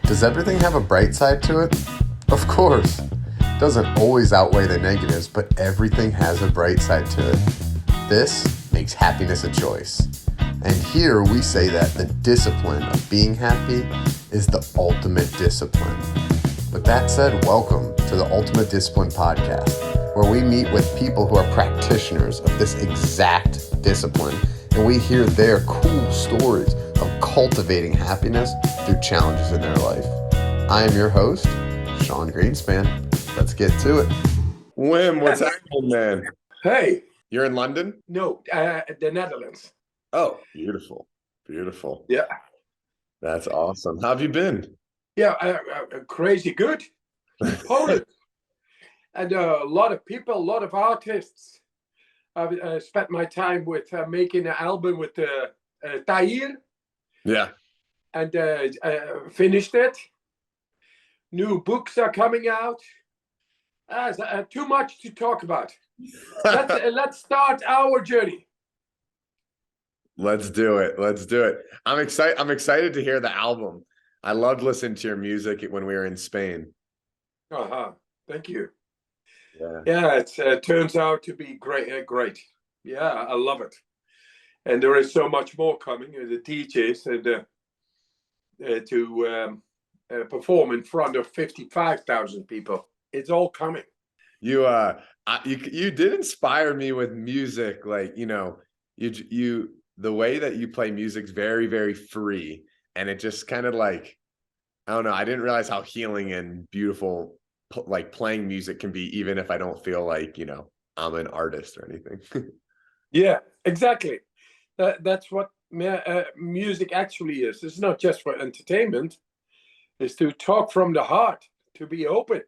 Does everything have a bright side to it? Of course. Doesn't always outweigh the negatives, but everything has a bright side to it. This makes happiness a choice. And here we say that the discipline of being happy is the ultimate discipline. With that said, welcome to the Ultimate Discipline Podcast, where we meet with people who are practitioners of this exact discipline, and we hear their cool stories of cultivating happiness through challenges in their life. I am your host, Sean Greenspan. Let's get to it. Wim, what's happening, man? Hey. You're in London? No, the Netherlands. Oh, beautiful. Beautiful. Yeah. That's awesome. How have you been? Yeah, crazy good. Poland. And a lot of people, a lot of artists. I've spent my time with making an album with Tahir. Yeah. And finished it. New books are coming out. Too much to talk about. Let's start our journey. Let's do it. Let's do it. I'm excited to hear the album. I loved listening to your music when we were in Spain. Thank you. Yeah, it turns out to be great. Yeah, I love it. And there is so much more coming. The DJs and to perform in front of 55,000 people. It's all coming. You did inspire me with music. Like, you the way that you play music's very, very free. And it just kind of like, I don't know. I didn't realize how healing and beautiful like playing music can be, even if I don't feel like, I'm an artist or anything. Yeah, exactly. That's what music actually is. It's not just for entertainment. It's to talk from the heart, to be open,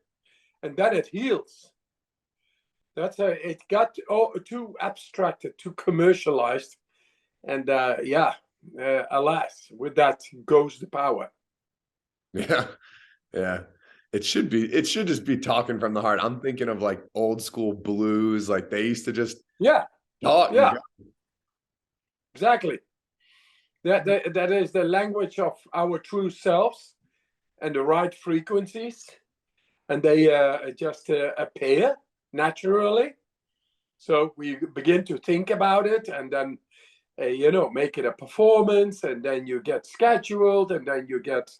and then it heals. It got too abstracted, too commercialized, and alas, with that goes the power. Yeah. It should just be talking from the heart. I'm thinking of like old school blues, like they used to just talk. Yeah. Exactly. That is the language of our true selves and the right frequencies, and they just appear naturally. So we begin to think about it, and then make it a performance, and then you get scheduled, and then you get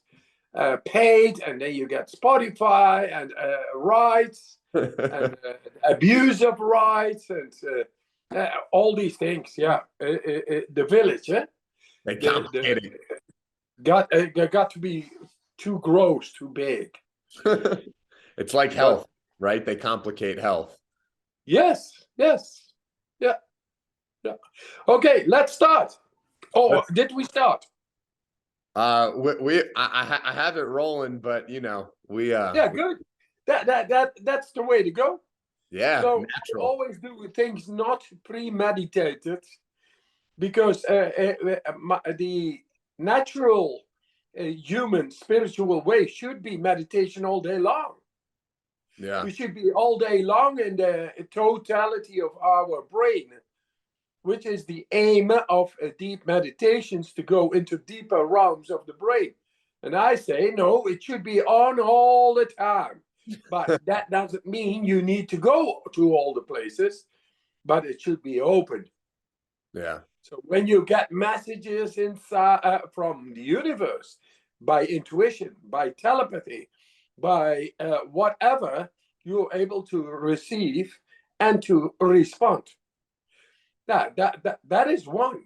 paid, and then you get Spotify and rights and abuse of rights and all these things. The village, They complicate it. Got to be too gross, too big. It's like health, right? They complicate health. Yes. Yeah. Okay, let's start. Did we start? I have it rolling, but good. That's the way to go. Yeah. So natural. I always do things not premeditated, because the natural human spiritual way should be meditation all day long. Yeah. We should be all day long in the totality of our brain, which is the aim of deep meditations, to go into deeper realms of the brain. And I say, no, it should be on all the time. But that doesn't mean you need to go to all the places, but it should be open. Yeah. So when you get messages inside from the universe, by intuition, by telepathy, by whatever, you're able to receive and to respond. That is one.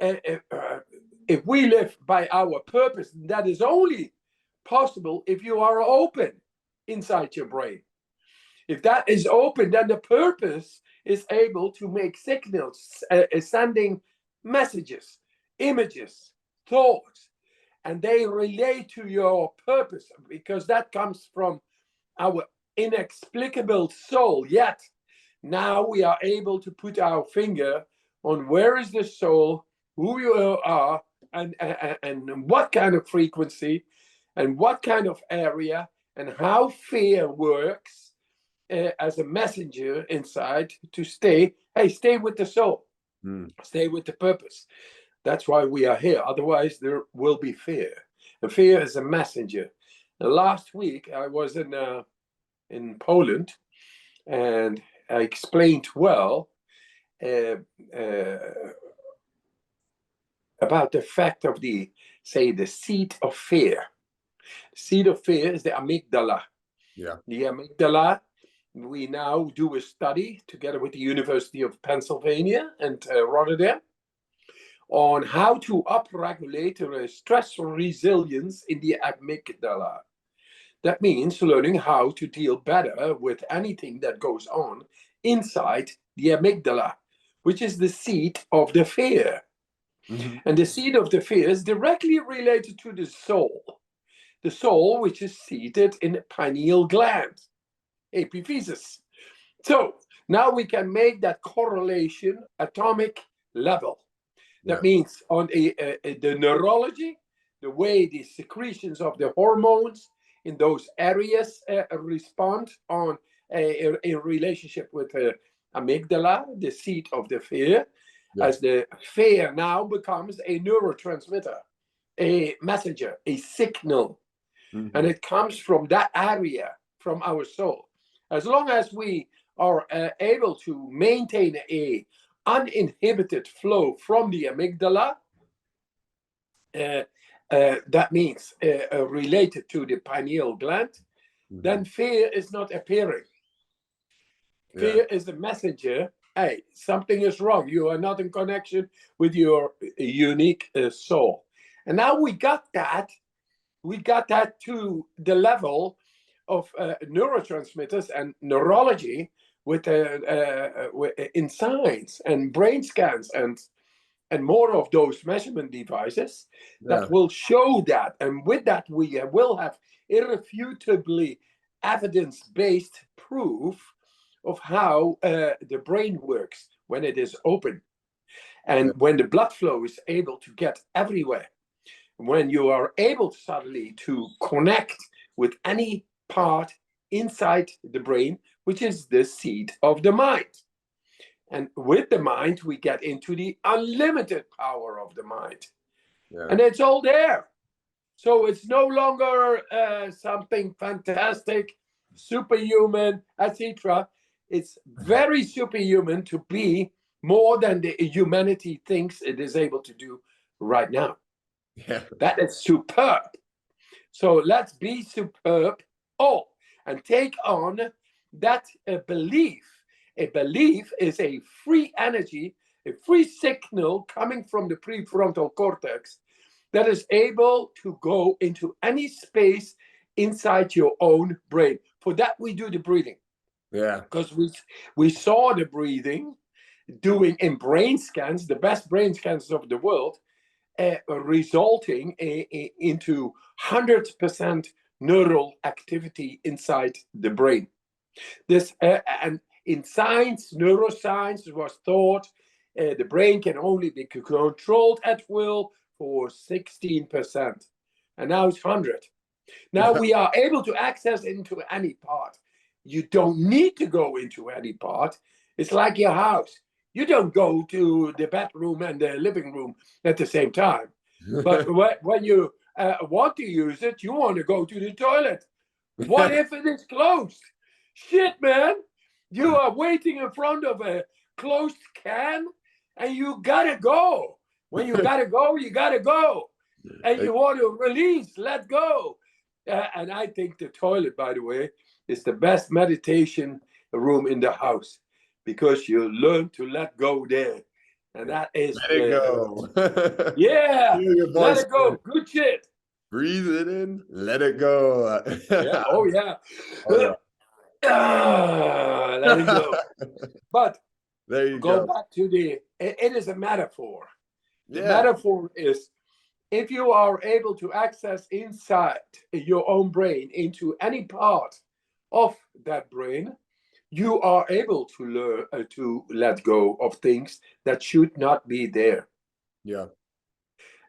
If we live by our purpose, that is only possible if you are open inside your brain. If that is open, then the purpose is able to make signals, sending messages, images, thoughts, and they relate to your purpose, because that comes from our inexplicable soul. Yet now we are able to put our finger on where is the soul, who you are, and what kind of frequency, and what kind of area, and how fear works as a messenger inside to stay with the soul, stay with the purpose. That's why we are here. Otherwise, there will be fear. And fear is a messenger. And last week I was in Poland, and I explained well about the fact of the seat of fear. The seat of fear is the amygdala. Yeah. The amygdala, we now do a study together with the University of Pennsylvania and Rotterdam on how to upregulate stress resilience in the amygdala. That means learning how to deal better with anything that goes on inside the amygdala, which is the seat of the fear. Mm-hmm. And the seat of the fear is directly related to the soul, which is seated in the pineal gland, epiphysis. So now we can make that correlation atomic level. That means on the neurology, the way the secretions of the hormones in those areas respond on a relationship with the amygdala, the seat of the fear, as the fear now becomes a neurotransmitter, a messenger, a signal. Mm-hmm. And it comes from that area, from our soul. As long as we are able to maintain a uninhibited flow from the amygdala, that means related to the pineal gland, mm-hmm. then fear is not appearing. Fear is the messenger. Hey, something is wrong. You are not in connection with your unique soul. And now we got that to the level of neurotransmitters and neurology with in science and brain scans and more of those measurement devices that will show that. And with that, we will have irrefutably evidence-based proof of how the brain works when it is open. And when the blood flow is able to get everywhere, when you are able suddenly to connect with any part inside the brain, which is the seat of the mind. And with the mind, we get into the unlimited power of the mind. And it's all there. So it's no longer something fantastic, superhuman, etc. It's very superhuman to be more than the humanity thinks it is able to do right now. Yeah. That is superb. So let's be superb all and take on that belief. A belief is a free energy, a free signal coming from the prefrontal cortex that is able to go into any space inside your own brain. For that, we do the breathing. Yeah. Because we saw the breathing doing in brain scans, the best brain scans of the world, resulting into 100% neural activity inside the brain. This and in science, neuroscience, it was thought the brain can only be controlled at will for 16%, and now it's 100. Now we are able to access into any part. You don't need to go into any part. It's like your house. You don't go to the bedroom and the living room at the same time. But when you want to use it, you want to go to the toilet. What if it is closed? Shit, man. You are waiting in front of a closed can and you gotta go. When you gotta go, you gotta go. And you want to release, let go. And I think the toilet, by the way, is the best meditation room in the house because you learn to let go there. And that is let it go. Yeah, let it go. Good shit. Breathe it in, let it go. Yeah. Oh yeah. Let it go. But there you go back to it is a metaphor. The metaphor is if you are able to access inside your own brain into any part of that brain, you are able to learn to let go of things that should not be there. Yeah.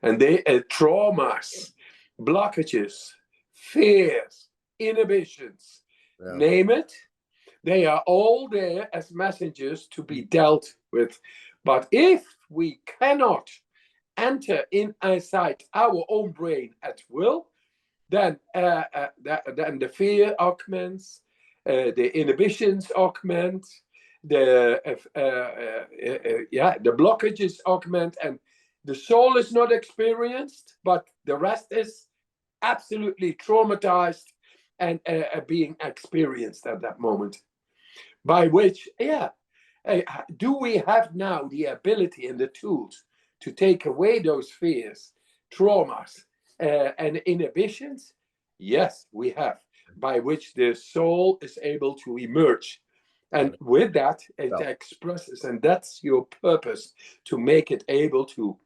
And they traumas, blockages, fears, inhibitions, name it. They are all there as messengers to be dealt with. But if we cannot enter inside our own brain at will, then the fear augments, the inhibitions augment, the blockages augment, and the soul is not experienced, but the rest is absolutely traumatized and being experienced at that moment. By which, do we have now the ability and the tools to take away those fears, traumas, and inhibitions? Yes, we have, by which the soul is able to emerge. And with that, it expresses, and that's your purpose, to make it able to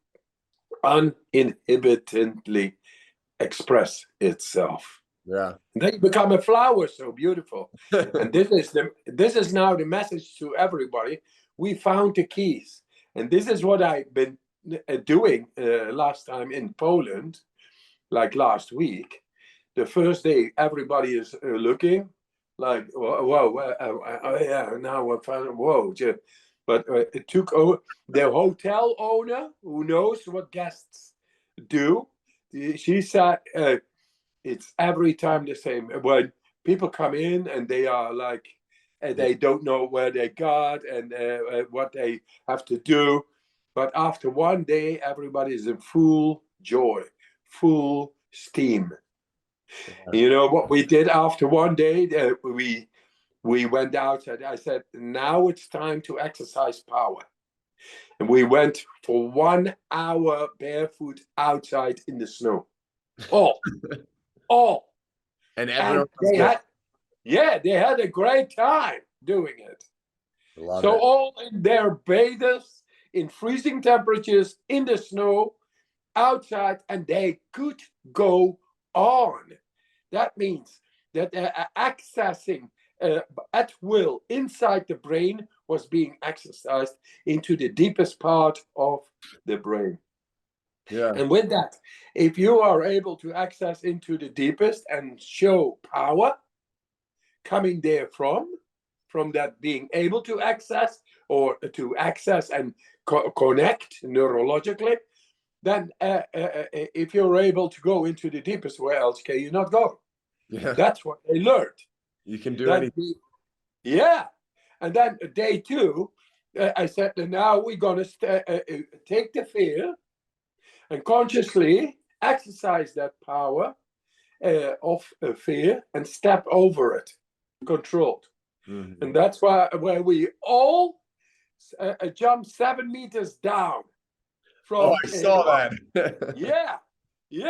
uninhibitedly express itself. Yeah. And then you become a flower, so beautiful. And this is now the message to everybody. We found the keys. And this is what I've been doing last time in Poland, like last week. The first day, everybody is looking like, whoa, now we're finding, whoa. But it took the hotel owner, who knows what guests do. She said, it's every time the same. When people come in and they are like, they don't know where they got and what they have to do. But after one day, everybody is in full joy, full steam. Yeah. You know what we did after one day? We went outside. I said, now it's time to exercise power. And we went for 1 hour barefoot outside in the snow. All. And everyone they had a great time doing it. Love it. All in their bathers, in freezing temperatures, in the snow, outside, and they could go on. That means that accessing at will inside the brain was being exercised into the deepest part of the brain. Yeah. And with that, if you are able to access into the deepest and show power coming there from that being able to access or to access and connect neurologically, then if you're able to go into the deepest, where else can you not go? Yeah. That's what they learned. You can do anything. Yeah. And then day two, I said, now we're going to take the fear and consciously exercise that power of fear and step over it, controlled. Mm-hmm. And that's where we all jumped 7 meters down. From, I saw that. Yeah,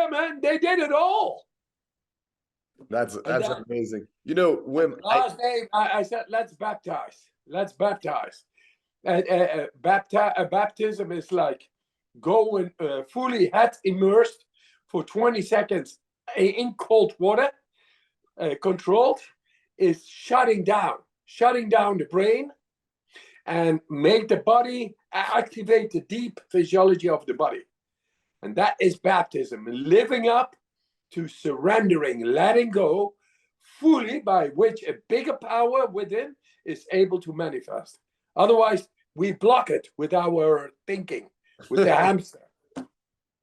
man, they did it all. That's amazing. You know, Wim. Last day, I said, let's baptize. Baptism is like going fully head immersed for 20 seconds in cold water, controlled, is shutting down the brain and make the body activate the deep physiology of the body. And that is baptism, living up to surrendering, letting go fully, by which a bigger power within is able to manifest. Otherwise, we block it with our thinking, with the hamster.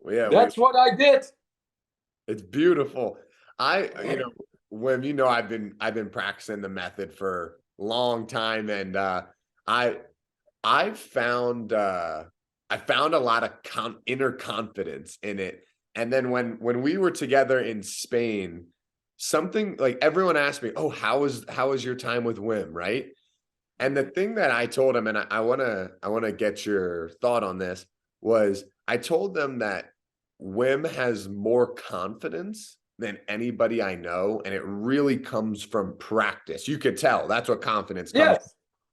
That's what I did. It's beautiful. Wim, I've been practicing the method for a long time, and I found a lot of inner confidence in it. And then when we were together in Spain, something like everyone asked me, "Oh, how was your time with Wim?" Right? And the thing that I told him, and I wanna get your thought on this, was I told them that Wim has more confidence than anybody I know, and it really comes from practice. You could tell that's what confidence comes from.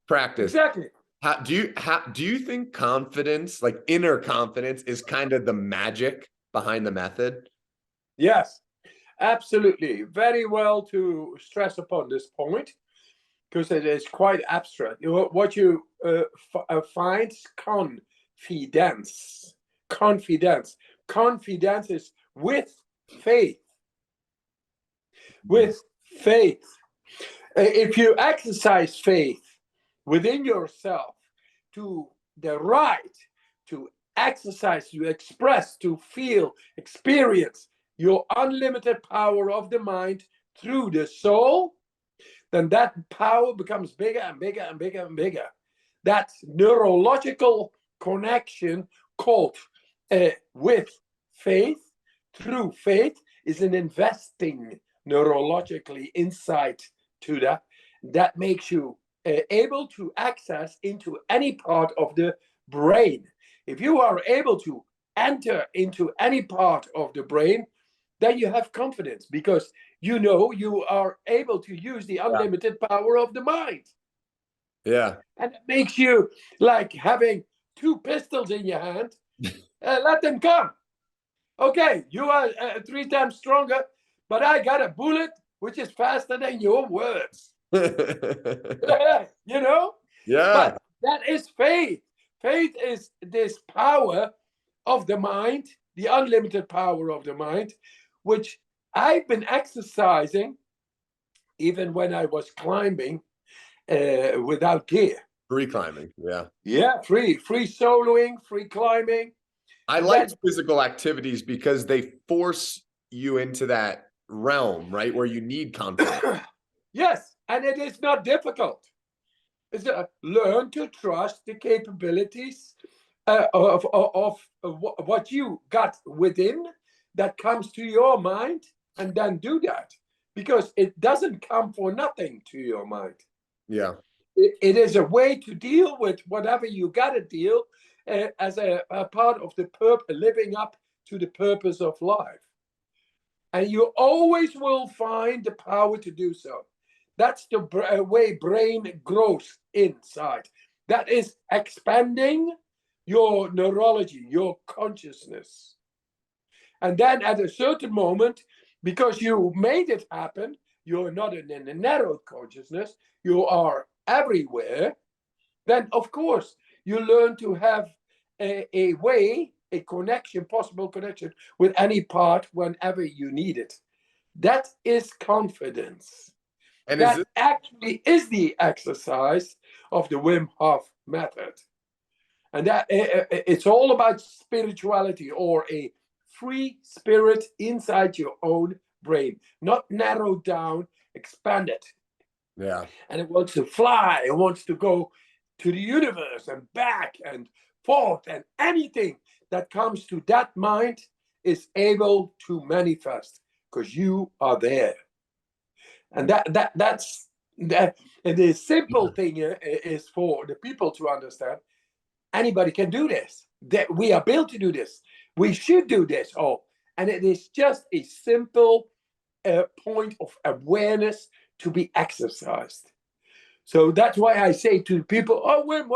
Practice. Exactly. Do you think confidence, like inner confidence, is kind of the magic behind the method? Yes, absolutely. Very well to stress upon this point, because it is quite abstract. What you find confidence. Confidence is with faith. With faith. If you exercise faith within yourself to the right to exercise, to express, to feel, experience your unlimited power of the mind through the soul, then that power becomes bigger and bigger and bigger and bigger. That neurological connection called with faith, through faith, is an investing neurologically insight to that. That makes you able to access into any part of the brain. If you are able to enter into any part of the brain, then you have confidence, because you know you are able to use the unlimited power of the mind. Yeah. And it makes you like having two pistols in your hand. Let them come. Okay, you are 3 times stronger, but I got a bullet which is faster than your words. You know? Yeah. But that is faith. Faith is this power of the mind, the unlimited power of the mind, which I've been exercising even when I was climbing without gear. Free climbing. Yeah. Yeah, free soloing, free climbing. I like physical activities because they force you into that realm, right? Where you need confidence. Yes, and it is not difficult. It's learn to trust the capabilities of what you got within that comes to your mind, and then do that, because it doesn't come for nothing to your mind. Yeah. It is a way to deal with whatever you got to deal as a part of the living up to the purpose of life. And you always will find the power to do so. That's the way brain grows inside. That is expanding your neurology, your consciousness. And then at a certain moment, because you made it happen, you're not in a narrow consciousness, you are everywhere, then of course you learn to have a way, a connection, possible connection with any part whenever you need it. That is confidence. And that actually is the exercise of the Wim Hof method. And that it's all about spirituality, or a free spirit inside your own brain, not narrowed down, expanded. Yeah. And it wants to fly, it wants to go to the universe and back and forth, and anything that comes to that mind is able to manifest, because you are there. And that's and the simple thing is for the people to understand. Anybody can do this. That we are built to do this. We should do this. And it is just a simple point of awareness to be exercised. So that's why I say to people, "Oh, Wim,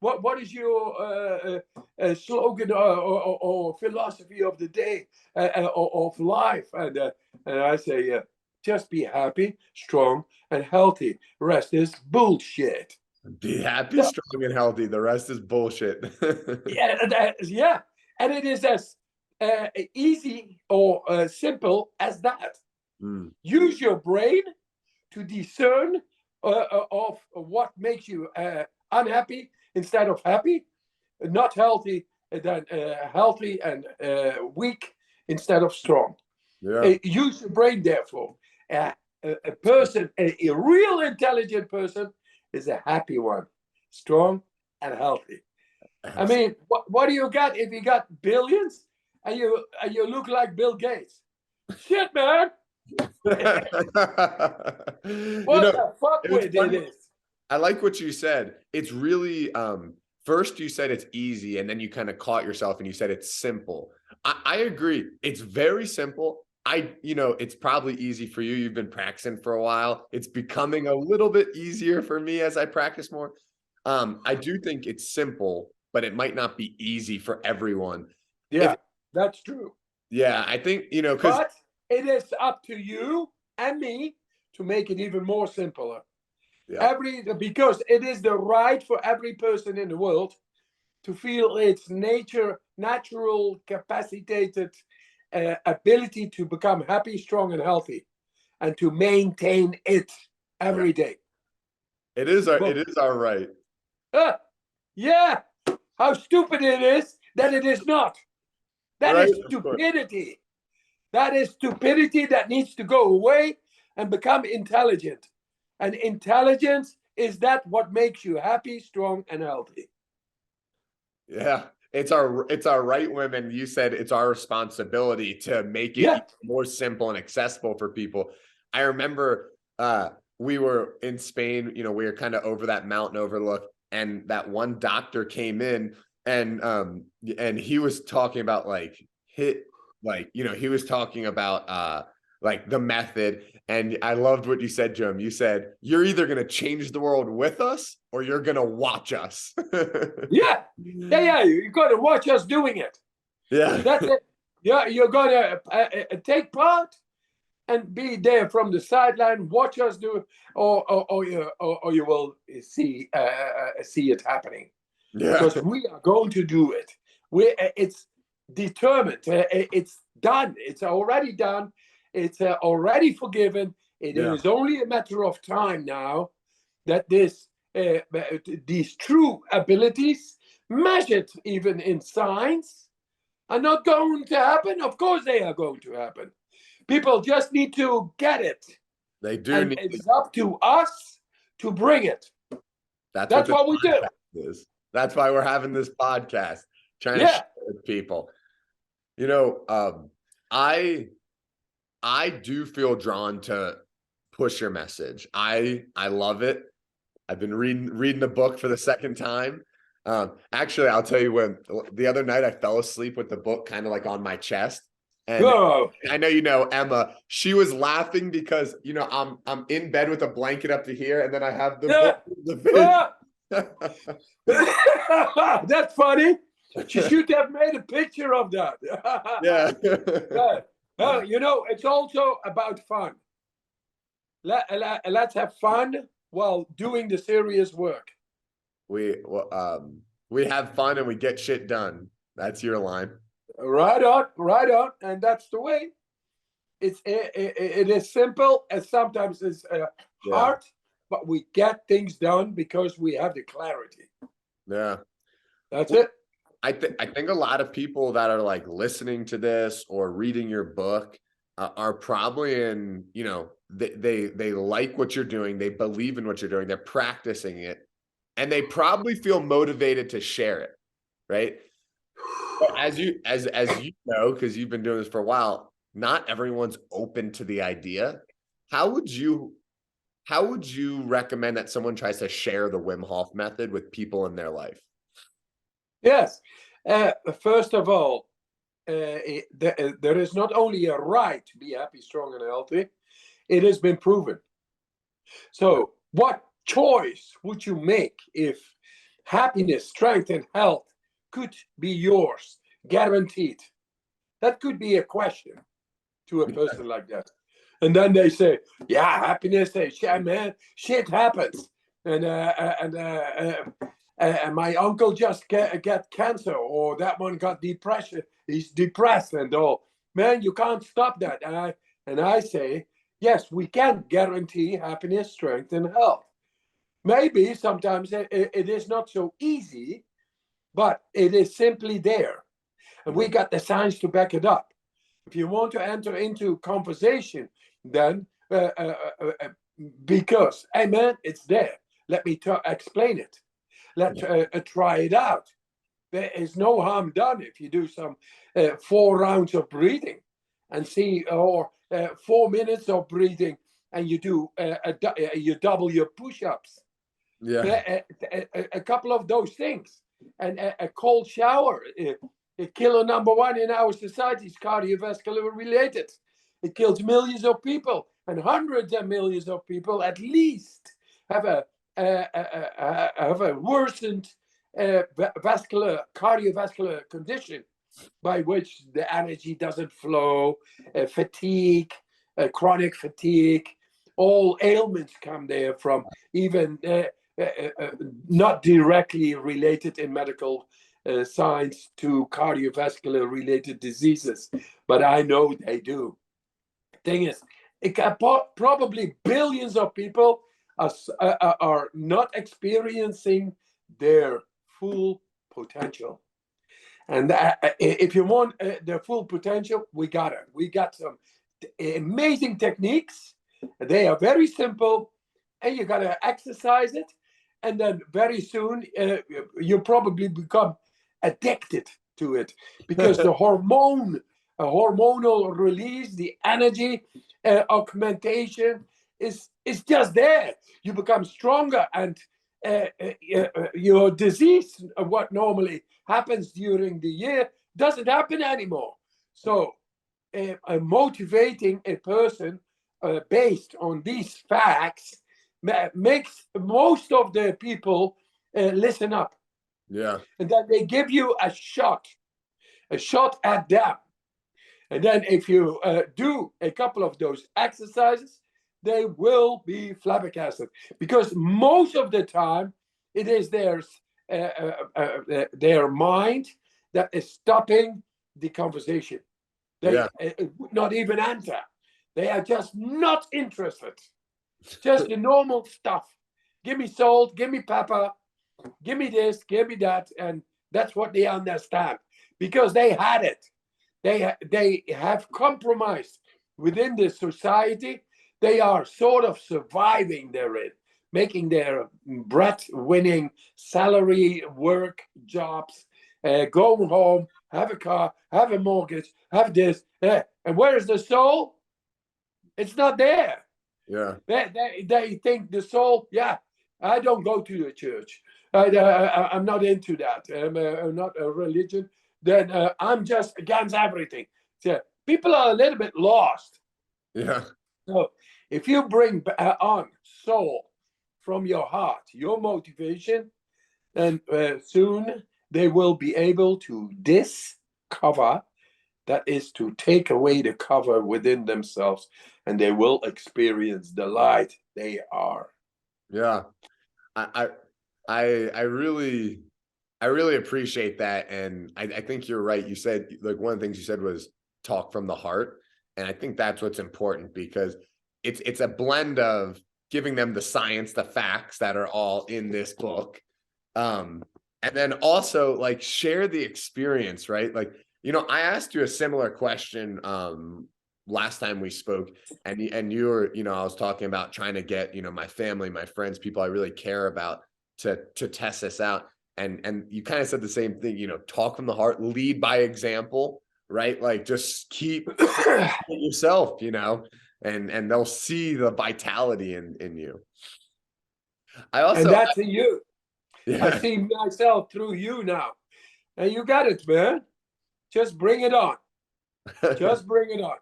what is your slogan or philosophy of the day of life?" And I say, just be happy, strong, and healthy. Rest is bullshit. Be happy, strong, and healthy. The rest is bullshit. Yeah. And it is as easy or simple as that. Mm. Use your brain to discern of what makes you unhappy instead of happy, not healthy, then healthy, and weak instead of strong. Yeah. Use your brain, therefore. A person, a real intelligent person, is a happy one, strong and healthy. Absolutely. I mean, what do you got if you got billions and you look like Bill Gates? Shit, man. What the fuck with it is? I like what you said. It's really first you said it's easy, and then you kind of caught yourself and you said it's simple. I agree. It's very simple. It's probably easy for you. You've been practicing for a while. It's becoming a little bit easier for me as I practice more. I do think it's simple, but it might not be easy for everyone. Yeah, that's true. Yeah, I think, but it is up to you and me to make it even more simpler. Yeah. Because it is the right for every person in the world to feel its natural capacitated ability to become happy, strong, and healthy, and to maintain it every day. It is our right. Yeah. How stupid it is that it is not. That Right, is of course. stupidity. That is stupidity that needs to go away and become intelligent. And intelligence is that what makes you happy, strong, and healthy. Yeah, it's our right, women. You said it's our responsibility to make it Yeah. more simple and accessible for people. I remember we were in Spain, we were kind of over that mountain overlook, and that one doctor came in, and he was talking about he was talking about like the method. And I loved what you said, Jim. You said, you're either going to change the world with us or you're going to watch us. Yeah. You're going to watch us doing it. Yeah. That's it. Yeah, you're going to take part and be there from the sideline, watch us do it, or you will see it happening. Yeah. Because we are going to do it. It's determined. It's done. It's already done. It's already forgiven. It is only a matter of time now that these true abilities, measured even in science, are not going to happen. Of course, they are going to happen. People just need to get it. They do. And it's up to us to bring it. That's what we do. That's why we're having this podcast, trying to share it with people. I do feel drawn to push your message. I love it. I've been reading the book for the second time. Actually, I'll tell you, when the other night I fell asleep with the book kind of like on my chest. And I know, Emma, she was laughing because, I'm in bed with a blanket up to here, and then I have the book. That's funny. She should have made a picture of that. Yeah. It's also about fun. Let's have fun while doing the serious work. We have fun and we get shit done. That's your line. Right on. And that's the way. It is simple, and sometimes it's hard, but we get things done because we have the clarity. Yeah. That's it. I think a lot of people that are like listening to this or reading your book are probably in, they like what you're doing. They believe in what you're doing. They're practicing it, and they probably feel motivated to share it. Right. But as you know, because you've been doing this for a while, not everyone's open to the idea. How would you recommend that someone tries to share the Wim Hof method with people in their life? Yes. First of all, there is not only a right to be happy, strong, and healthy. It has been proven. So what choice would you make if happiness, strength, and health could be yours, guaranteed? That could be a question to a person like that. And then they say, yeah, happiness, man, shit happens. And my uncle just get cancer, or that one got depression. He's depressed and all. Man, you can't stop that. And I say, yes, we can guarantee happiness, strength, and health. Maybe sometimes it is not so easy, but it is simply there. And we got the science to back it up. If you want to enter into conversation, then because, hey man, it's there. Let me explain it. Let's try it out. There is no harm done if you do some 4 rounds of breathing and see, or 4 minutes of breathing, and you do you double your push-ups. Yeah, a couple of those things, and a cold shower. Killer number 1 in our society is cardiovascular related. It kills millions of people, and hundreds of millions of people at least have a worsened cardiovascular condition, by which the energy doesn't flow, fatigue, chronic fatigue. All ailments come there from, even not directly related in medical science to cardiovascular related diseases, but I know they do. Thing is, probably billions of people are not experiencing their full potential. And if you want the full potential, we got it. We got some amazing techniques. They are very simple, and you got to exercise it. And then very soon, you probably become addicted to it, because the hormonal release, the energy augmentation is just there. You become stronger, and your disease, what normally happens during the year, doesn't happen anymore. So motivating a person based on these facts makes most of the people listen up. Yeah. And then they give you a shot at them. And then if you do a couple of those exercises, they will be flabbergasted, because most of the time it is their mind that is stopping the conversation. They would not even enter. They are just not interested. Just the normal stuff. Give me salt, give me pepper, give me this, give me that. And that's what they understand, because they had it. They have compromised within the society. They are sort of surviving therein, making their bread-winning salary work jobs, going home, have a car, have a mortgage, have this. And where is the soul? It's not there. Yeah. They think the soul, I don't go to the church. I'm not into that. I'm not a religion. Then I'm just against everything. So people are a little bit lost. Yeah. So if you bring on soul from your heart, your motivation, then soon they will be able to discover, that is to take away the cover within themselves, and they will experience the light they are. Yeah. I really appreciate that. And I think you're right. You said, like, one of the things you said was talk from the heart. And I think that's what's important, because it's a blend of giving them the science, the facts that are all in this book. And then also, like, share the experience, right? Like, I asked you a similar question last time we spoke, and you were, I was talking about trying to get, my family, my friends, people I really care about to test this out. And you kind of said the same thing, talk from the heart, lead by example, right? Like, just keep yourself, and they'll see the vitality in you. And that's you. Yeah. I see myself through you now. And you got it, man. Just bring it on. Just bring it on.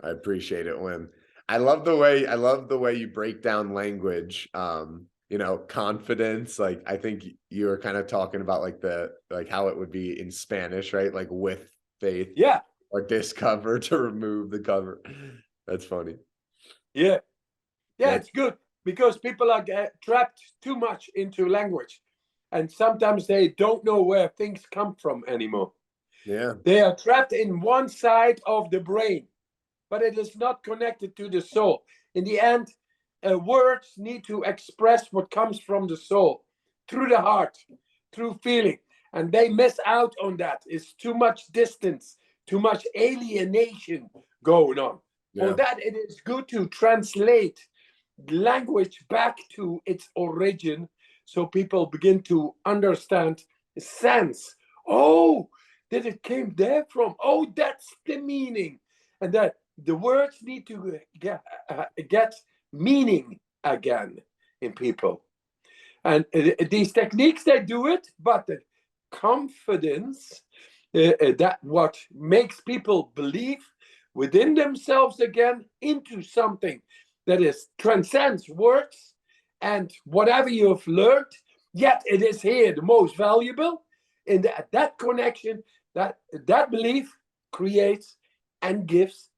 I appreciate it, Wim. I love the way you break down language. Confidence. Like, I think you were kind of talking about like how it would be in Spanish, right? Like, with faith. Yeah. Or discover, to remove the cover. That's funny. Yeah. It's good, because people are trapped too much into language, and sometimes they don't know where things come from anymore. Yeah. They are trapped in one side of the brain, but it is not connected to the soul. In the end, words need to express what comes from the soul, through the heart, through feeling. And they miss out on that. It's too much distance, too much alienation going on. Yeah. For that, it is good to translate language back to its origin, so people begin to understand, sense. Oh, that it came there from. Oh, that's the meaning. And that the words need to get meaning again in people. And these techniques, they do it, but the confidence, that what makes people believe within themselves again into something that is transcends words and whatever you have learned, yet it is here the most valuable. In that connection, that belief creates gives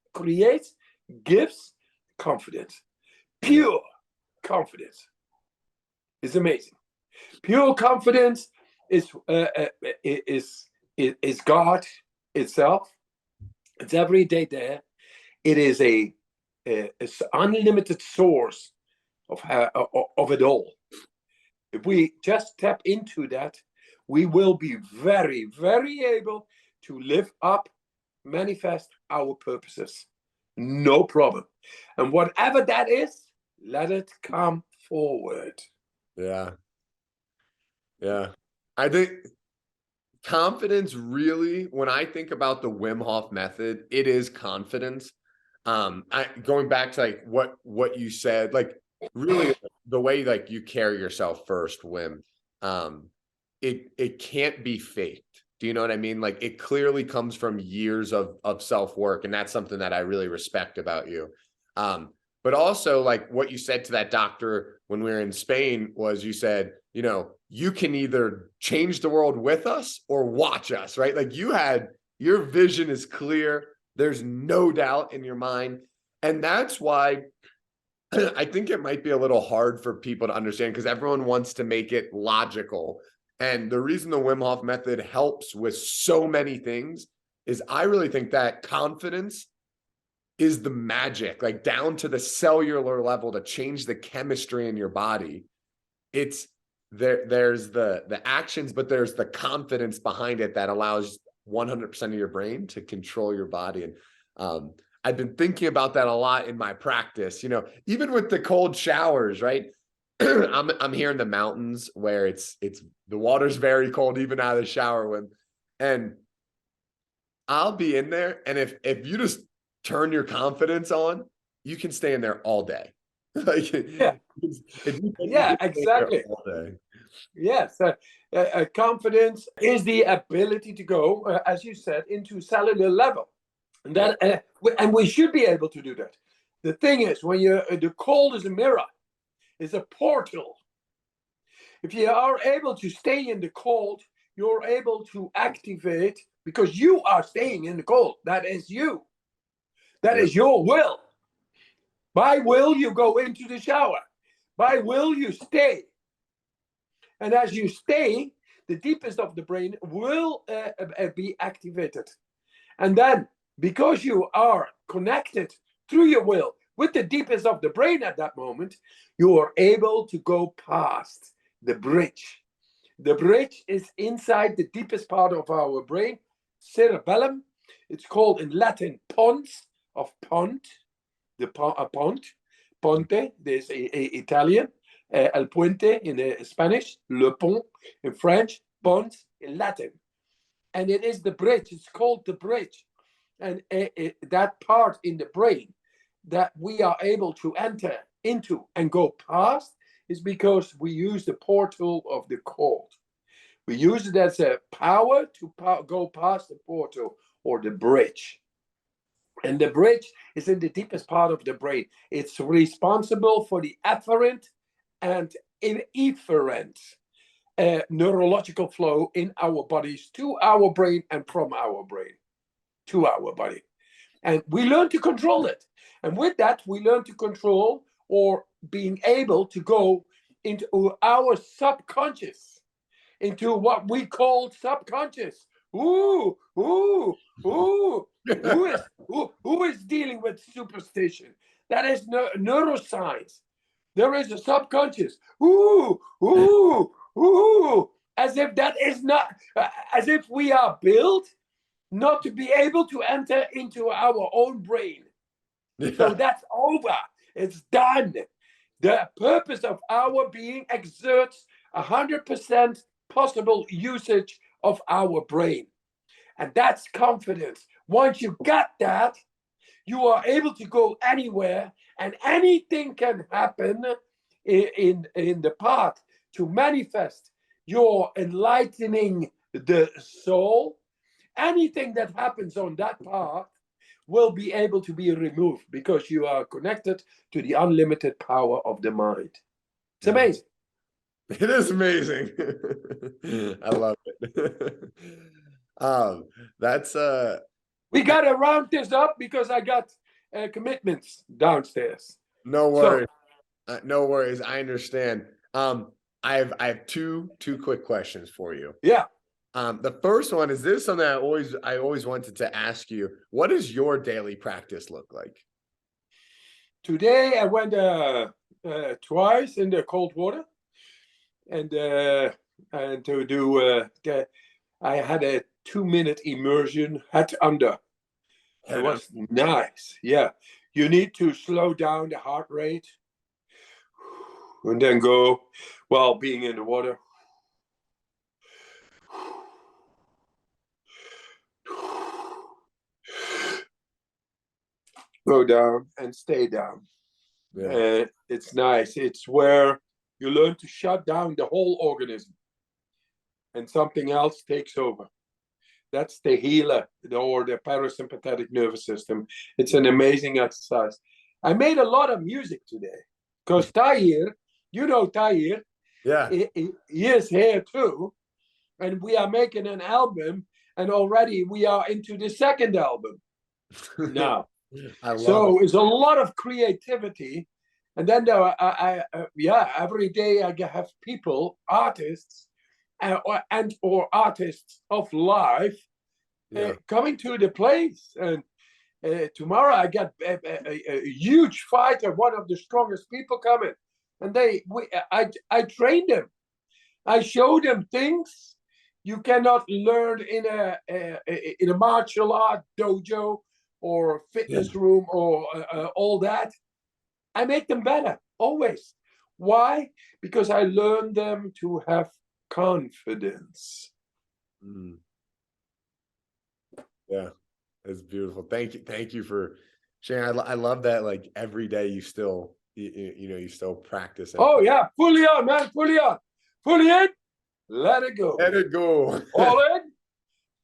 confidence. Pure confidence is amazing. Pure confidence is God itself. It's every day there. It is it's unlimited source of it all. If we just tap into that, we will be very, very able to live up, manifest our purposes. No problem. And whatever that is, let it come forward. Yeah. Yeah. I think confidence really, when I think about the Wim Hof method, it is confidence. Going back to like what you said, like really the way like you carry yourself first, Wim, it can't be faked. Do you know what I mean? Like it clearly comes from years of self-work, and that's something that I really respect about you. But also like what you said to that doctor when we were in Spain was you said, you know, you can either change the world with us or watch us, right? Like your vision is clear. There's no doubt in your mind. And that's why I think it might be a little hard for people to understand because everyone wants to make it logical. And the reason the Wim Hof method helps with so many things is I really think that confidence is the magic, like down to the cellular level to change the chemistry in your body. It's there's the actions, but there's the confidence behind it that allows 100% of your brain to control your body. And I've been thinking about that a lot in my practice, you know, even with the cold showers, right? I'm here in the mountains where it's the water's very cold, even out of the shower and I'll be in there. And if you just turn your confidence on, you can stay in there all day. Like, Yeah. Yeah, exactly. All day. Yes, confidence is the ability to go, as you said, into cellular level, and that, and we should be able to do that. The thing is, when you the cold is a mirror, is a portal. If you are able to stay in the cold, you're able to activate because you are staying in the cold. That is you. That is your will. By will, you go into the shower. By will, you stay. And as you stay, the deepest of the brain will be activated. And then, because you are connected through your will with the deepest of the brain at that moment, you are able to go past the bridge. The bridge is inside the deepest part of our brain, cerebellum. It's called in Latin pons, of pont, pont, ponte, there's Italian, el puente in Spanish, le pont in French, pons in Latin. And it is the bridge, it's called the bridge. And that part in the brain that we are able to enter into and go past is because we use the portal of the cold. We use it as a power to go past the portal or the bridge. And the bridge is in the deepest part of the brain. It's responsible for the afferent and efferent neurological flow in our bodies to our brain and from our brain to our body. And we learn to control it. And with that, we learn to control or being able to go into our subconscious, into what we call subconscious. Who is dealing with superstition? That is neuroscience. There is a subconscious. As if that is not, as if we are built not to be able to enter into our own brain. Yeah. So that's over. It's done. The purpose of our being exerts 100% possible usage of our brain. And that's confidence. Once you got that, you are able to go anywhere and anything can happen in the path to manifest your enlightening the soul. Anything that happens on that path will be able to be removed because you are connected to the unlimited power of the mind. It's amazing. It is amazing. I love it. That's we got to round this up because I got commitments downstairs. No worries. No worries. I understand. I have two quick questions for you. Yeah. The first one is this something I always wanted to ask you. What does your daily practice look like? Today I went twice in the cold water, and and to do I had a 2-minute immersion head under. It was nice. Yeah. You need to slow down the heart rate and then go while being in the water. Go down and stay down. Yeah. It's nice. It's where you learn to shut down the whole organism and something else takes over. That's the healer or the parasympathetic nervous system. It's an amazing exercise. I made a lot of music today because Tahir, you know Tahir, Yeah. he is here too. And we are making an album, and already we are into the second album now. I love So it. it's a lot of creativity. And then every day I have people, artists, or artists of life Yeah. coming to the place. And tomorrow I got a huge fighter, one of the strongest people coming. And I train them. I show them things you cannot learn in a martial art dojo or fitness room or all that. I make them better always. Why? Because I learn them to have confidence. Mm. Yeah, it's beautiful. Thank you for sharing. I love that. Like every day, you still, you still practice. Oh yeah, fully on, man, fully on, fully in. Let it go. Let it go. All in.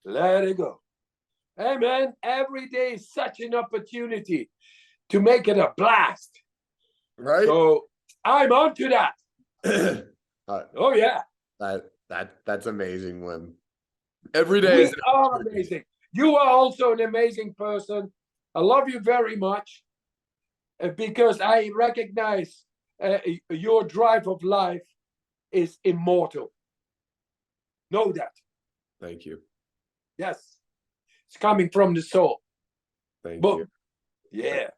Let it go. Hey man, every day is such an opportunity to make it a blast. Right? So I'm on to that. Oh yeah. That's amazing, Wim. Every day is We are amazing. You are also an amazing person. I love you very much because I recognize your drive of life is immortal. Know that. Thank you. Yes. It's coming from the soul. Thank Boom. you. Yeah.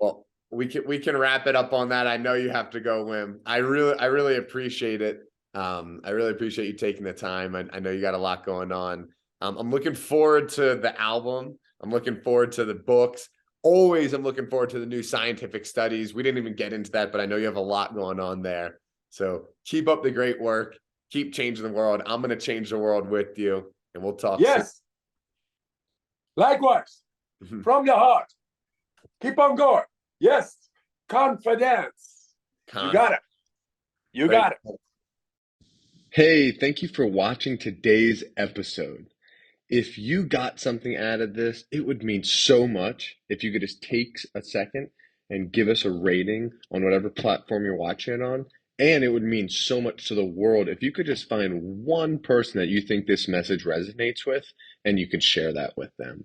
Well, we can wrap it up on that. I know you have to go, Wim. I really appreciate it. I really appreciate you taking the time. I know you got a lot going on. I'm looking forward to the album. I'm looking forward to the books. Always, I'm looking forward to the new scientific studies. We didn't even get into that, but I know you have a lot going on there. So keep up the great work. Keep changing the world. I'm going to change the world with you, and we'll talk soon. Yes. Likewise. From the heart. Keep on going. Yes. Confidence. You got it. You got it. Hey, thank you for watching today's episode. If you got something out of this, it would mean so much if you could just take a second and give us a rating on whatever platform you're watching it on. And it would mean so much to the world if you could just find one person that you think this message resonates with and you can share that with them.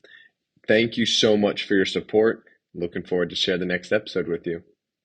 Thank you so much for your support. Looking forward to share the next episode with you.